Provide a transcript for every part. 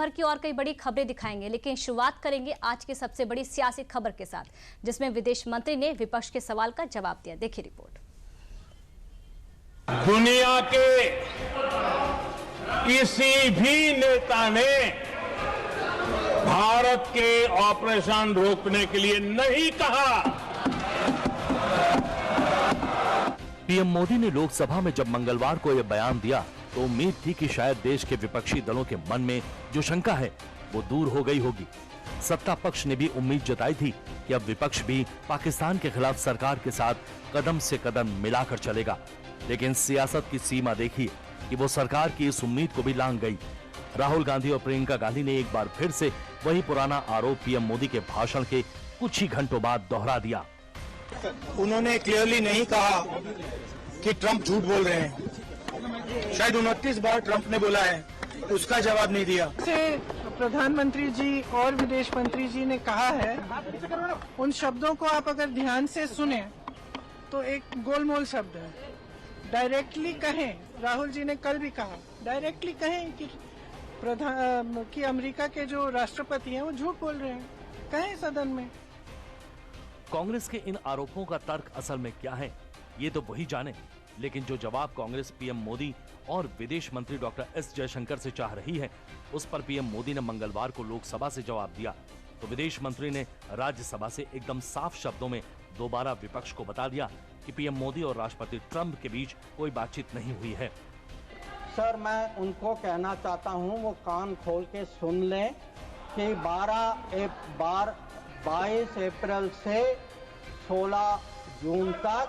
भर की और कई बड़ी खबरें दिखाएंगे, लेकिन शुरुआत करेंगे आज की सबसे बड़ी सियासी खबर के साथ, जिसमें विदेश मंत्री ने विपक्ष के सवाल का जवाब दिया। देखिए रिपोर्ट। दुनिया के किसी भी नेता ने भारत के ऑपरेशन रोकने के लिए नहीं कहा। पीएम मोदी ने लोकसभा में जब मंगलवार को यह बयान दिया तो उम्मीद थी कि शायद देश के विपक्षी दलों के मन में जो शंका है वो दूर हो गई होगी। सत्ता पक्ष ने भी उम्मीद जताई थी कि अब विपक्ष भी पाकिस्तान के खिलाफ सरकार के साथ कदम से कदम मिलाकर चलेगा, लेकिन सियासत की सीमा देखिए कि वो सरकार की इस उम्मीद को भी लांघ गई। राहुल गांधी और प्रियंका गांधी ने एक बार फिर से वही पुराना आरोप पीएम मोदी के भाषण के कुछ ही घंटों बाद दोहरा दिया। उन्होंने क्लियरली नहीं कहा कि ट्रंप झूठ बोल रहे हैं। शायद 29 बार ट्रंप ने बोला है, उसका जवाब नहीं दिया। प्रधानमंत्री जी और विदेश मंत्री जी ने कहा है, उन शब्दों को आप अगर ध्यान से सुने तो एक गोलमोल शब्द है। डायरेक्टली कहें, राहुल जी ने कल भी कहा, डायरेक्टली कहें कि अमेरिका के जो राष्ट्रपति हैं वो झूठ बोल रहे हैं, कहें सदन में। कांग्रेस के इन आरोपों का तर्क असल में क्या है, ये तो वही जाने, लेकिन जो जवाब कांग्रेस पीएम मोदी और विदेश मंत्री डॉक्टर एस जयशंकर से चाह रही है, उस पर पीएम मोदी ने मंगलवार को लोकसभा से जवाब दिया तो विदेश मंत्री ने राज्यसभा से एकदम साफ शब्दों में दोबारा विपक्ष को बता दिया कि पीएम मोदी और राष्ट्रपति ट्रंप के बीच कोई बातचीत नहीं हुई है। सर, मैं उनको कहना चाहता हूं, वो कान खोल के सुन लें कि 22 अप्रैल से 16 जून तक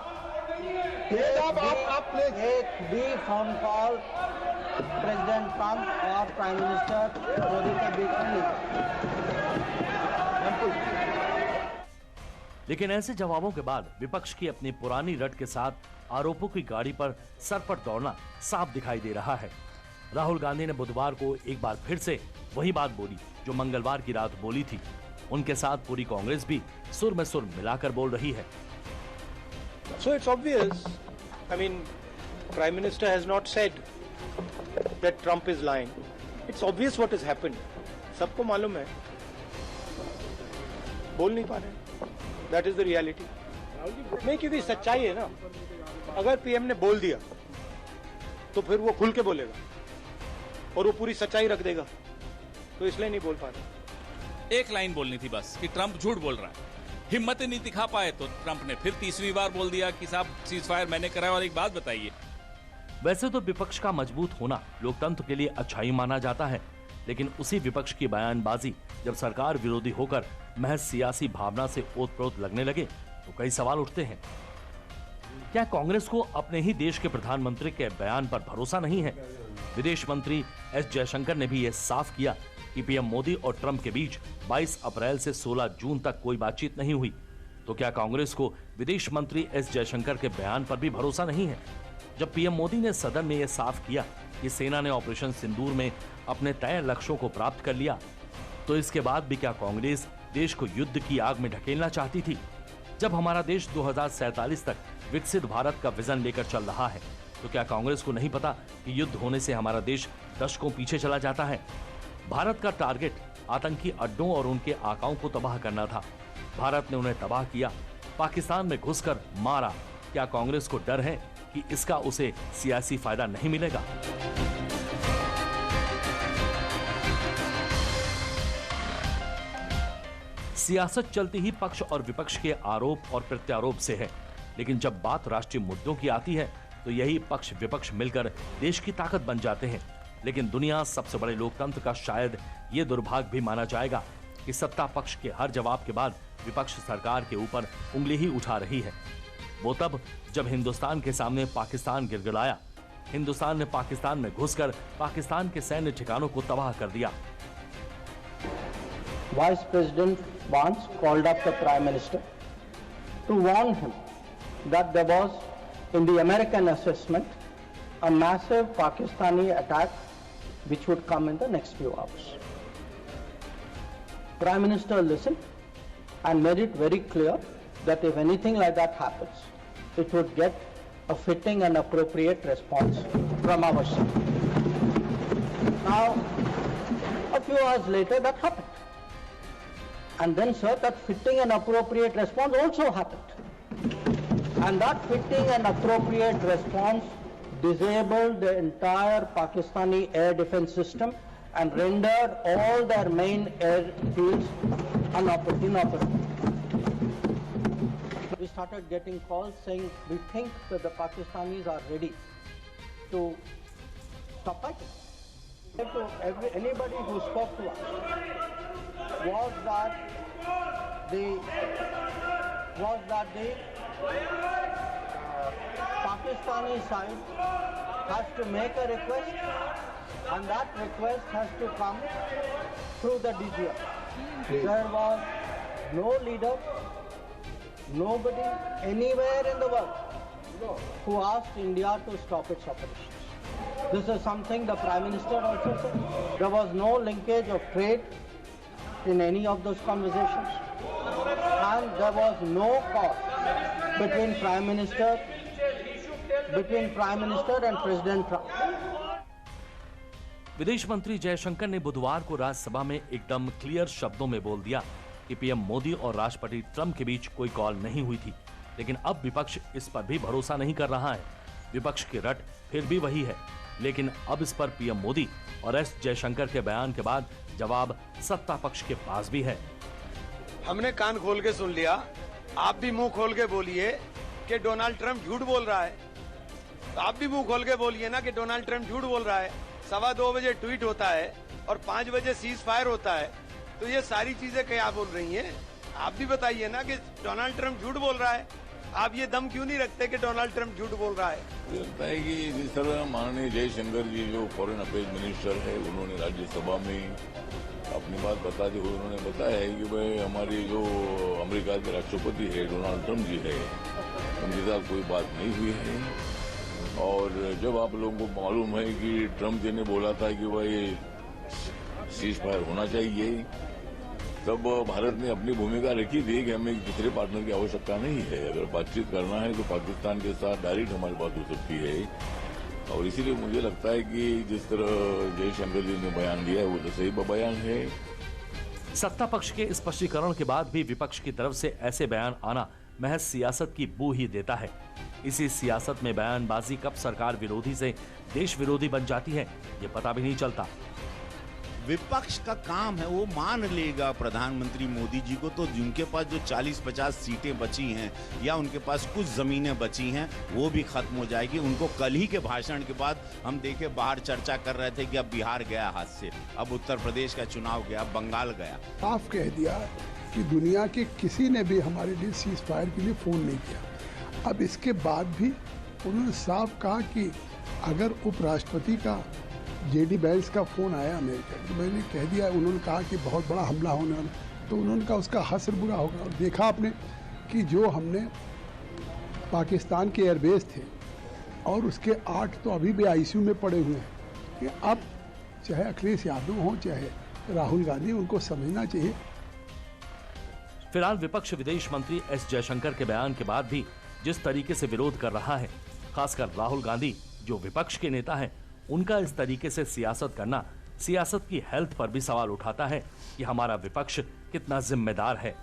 एक भी फोन कॉल प्रेसिडेंट ट्रंप और प्राइम मिनिस्टर मोदी के बीच में नहीं। लेकिन ऐसे जवाबों के बाद विपक्ष की अपनी पुरानी रट के साथ आरोपों की गाड़ी पर सरपट दौड़ना साफ दिखाई दे रहा है। राहुल गांधी ने बुधवार को एक बार फिर से वही बात बोली जो मंगलवार की रात बोली थी। उनके साथ पूरी कांग्रेस भी सुर में सुर मिलाकर बोल रही है। So it's obvious. I mean, Prime Minister has not said that Trump is lying. It's obvious what has happened. सबको मालूम है, बोल नहीं पा रहे। That is the reality. नहीं, क्योंकि सच्चाई है ना। अगर पीएम ने बोल दिया तो फिर वो खुल के बोलेगा और वो पूरी सच्चाई रख देगा, तो इसलिए नहीं बोल पा रहे। एक लाइन बोलनी थी बस कि ट्रंप झूठ बोल रहा है। हिम्मत ही नहीं दिखा पाए तो ट्रंप ने फिर तीसरी बार बोल दिया कि साहब सीज फायर मैंने कराया। और एक बात बताइए, वैसे तो विपक्ष का मजबूत होना लोकतंत्र के लिए अच्छाई माना जाता है, लेकिन उसी विपक्ष की बयानबाजी जब सरकार विरोधी होकर महज सियासी भावना से ओतप्रोत लगने लगे तो कई सवाल उठते हैं। क्या कांग्रेस को अपने ही देश के प्रधानमंत्री के बयान पर भरोसा नहीं है? विदेश मंत्री एस जयशंकर ने भी यह साफ किया कि पीएम मोदी और ट्रंप के बीच 22 अप्रैल से 16 जून तक कोई बातचीत नहीं हुई। तो क्या कांग्रेस को विदेश मंत्री एस जयशंकर के बयान पर भी भरोसा नहीं है? जब पीएम मोदी ने सदन में यह साफ किया कि सेना ने ऑपरेशन सिंदूर में अपने तय लक्ष्यों को प्राप्त कर लिया, तो इसके बाद भी क्या कांग्रेस देश को युद्ध की आग में ढकेलना चाहती थी? जब हमारा देश 2047 तक विकसित भारत का विजन लेकर चल रहा है, तो क्या कांग्रेस को नहीं पता कि युद्ध होने से हमारा देश दशकों पीछे चला जाता है? भारत का टारगेट आतंकी अड्डों और उनके आकाओं को तबाह करना था। भारत ने उन्हें तबाह किया, पाकिस्तान में घुसकर मारा। क्या कांग्रेस को डर है कि इसका उसे सियासी फायदा नहीं मिलेगा? सियासत चलती ही पक्ष और विपक्ष के आरोप और प्रत्यारोप से है, लेकिन जब बात राष्ट्रीय मुद्दों की आती है तो यही पक्ष विपक्ष मिलकर देश की ताकत बन जाते हैं। लेकिन दुनिया सबसे बड़े लोकतंत्र का शायद ये दुर्भाग्य भी माना जाएगा कि सत्ता पक्ष के हर जवाब के बाद विपक्ष सरकार के ऊपर उंगली ही उठा रही है। वो तब जब हिंदुस्तान के सामने पाकिस्तान गिड़गिड़ाया, हिंदुस्तान ने पाकिस्तान में घुसकर पाकिस्तान के सैन्य ठिकानों को तबाह कर दिया। Vice President once called up the Prime Minister to warn him that there was, in the American assessment, a massive Pakistani attack which would come in the next few hours. Prime Minister listened and made it very clear that if anything like that happens, it would get a fitting and appropriate response from our side. Now, a few hours later that happened. And then, sir, that fitting and appropriate response also happened. And that fitting and appropriate response disabled the entire Pakistani air defense system and rendered all their main airfields inoperable. We started getting calls saying we think that the Pakistanis are ready to stop fighting. Anybody who spoke to us was that the Pakistani side has to make a request, and that request has to come through the DGF. There was no leader, nobody anywhere in the world who asked India to stop its operations. This is something the Prime Minister also said. There was no linkage of trade in any of those conversations, and there was no cause between Prime Minister and President Trump. विदेश मंत्री जयशंकर ने बुधवार को राज्यसभा में एकदम clear शब्दों में बोल दिया कि पीएम मोदी और राष्ट्रपति ट्रंप के बीच कोई कॉल नहीं हुई थी, लेकिन अब विपक्ष इस पर भी भरोसा नहीं कर रहा है। विपक्ष की रट फिर भी वही है, लेकिन अब इस पर पीएम मोदी और एस जयशंकर के बयान के बाद जवाब सत्ता पक्ष के पास भी है। हमने कान खोल के सुन लिया, आप भी मुंह खोल के बोलिए कि डोनाल्ड ट्रंप झूठ बोल रहा है। तो आप भी मुंह खोल के बोलिए ना कि डोनाल्ड ट्रंप झूठ बोल रहा है। 2:15 बजे ट्वीट होता है और 5 बजे सीज फायर होता है, तो ये सारी चीजें क्या बोल रही हैं? आप भी बताइए ना कि डोनाल्ड ट्रंप झूठ बोल रहा है। आप ये दम क्यों नहीं रखते कि डोनाल्ड ट्रंप झूठ बोल रहा है? मुझे लगता है कि जिस तरह माननीय जयशंकर जी जो फॉरेन अफेयर्स मिनिस्टर है, उन्होंने राज्यसभा में अपनी बात बताते हुए उन्होंने बताया है कि भाई हमारे जो अमेरिका के राष्ट्रपति है डोनाल्ड ट्रंप जी है, उनके साथ कोई बात नहीं हुई है। और जब आप लोगों को मालूम है कि ट्रंप जी ने बोला था कि भाई सीज फायर होना चाहिए, तब भारत ने अपनी भूमिका रखी थी कि हमें दूसरे पार्टनर की आवश्यकता नहीं है। अगर बातचीत करना है तो पाकिस्तान के साथ डायरेक्ट हमारी बात हो सकती है। और इसीलिए मुझे लगता है कि जिस तरह जयशंकर जी ने बयान दिया है वो तो सही बयान है। सत्ता पक्ष के स्पष्टीकरण के बाद भी विपक्ष की तरफ से ऐसे बयान आना महज सियासत की बू ही देता है। इसी सियासत में बयानबाजी कब सरकार विरोधी से देश विरोधी बन जाती है, ये पता भी नहीं चलता। विपक्ष का काम है वो मान लेगा प्रधानमंत्री मोदी जी को, तो जिनके पास जो 40-50 सीटें बची हैं या उनके पास कुछ जमीनें बची हैं वो भी खत्म हो जाएगी। उनको कल ही के भाषण के बाद हम देखे बाहर चर्चा कर रहे थे कि अब बिहार गया हाथ से, अब उत्तर प्रदेश का चुनाव गया, बंगाल गया। साफ कह दिया कि दुनिया के किसी ने भी हमारे लिए सीज फायर के लिए फोन नहीं किया। अब इसके बाद भी उन्होंने साफ कहा कि अगर उपराष्ट्रपति का जेडी वेंस का फोन आया अमेरिका, तो मैंने कह दिया, उन्होंने कहा कि बहुत बड़ा हमला होने वाला, तो उन्होंने कहा उसका हसर बुरा होगा। और देखा आपने कि जो हमने पाकिस्तान के एयरबेस थे और उसके 8 तो अभी भी आईसीयू में पड़े हुए हैं। कि अब चाहे अखिलेश यादव हों चाहे राहुल गांधी, उनको समझना चाहिए। फिलहाल विपक्ष विदेश मंत्री एस जयशंकर के बयान के बाद भी जिस तरीके से विरोध कर रहा है, खासकर राहुल गांधी जो विपक्ष के नेता हैं, उनका इस तरीके से सियासत करना सियासत की हेल्थ पर भी सवाल उठाता है कि हमारा विपक्ष कितना जिम्मेदार है।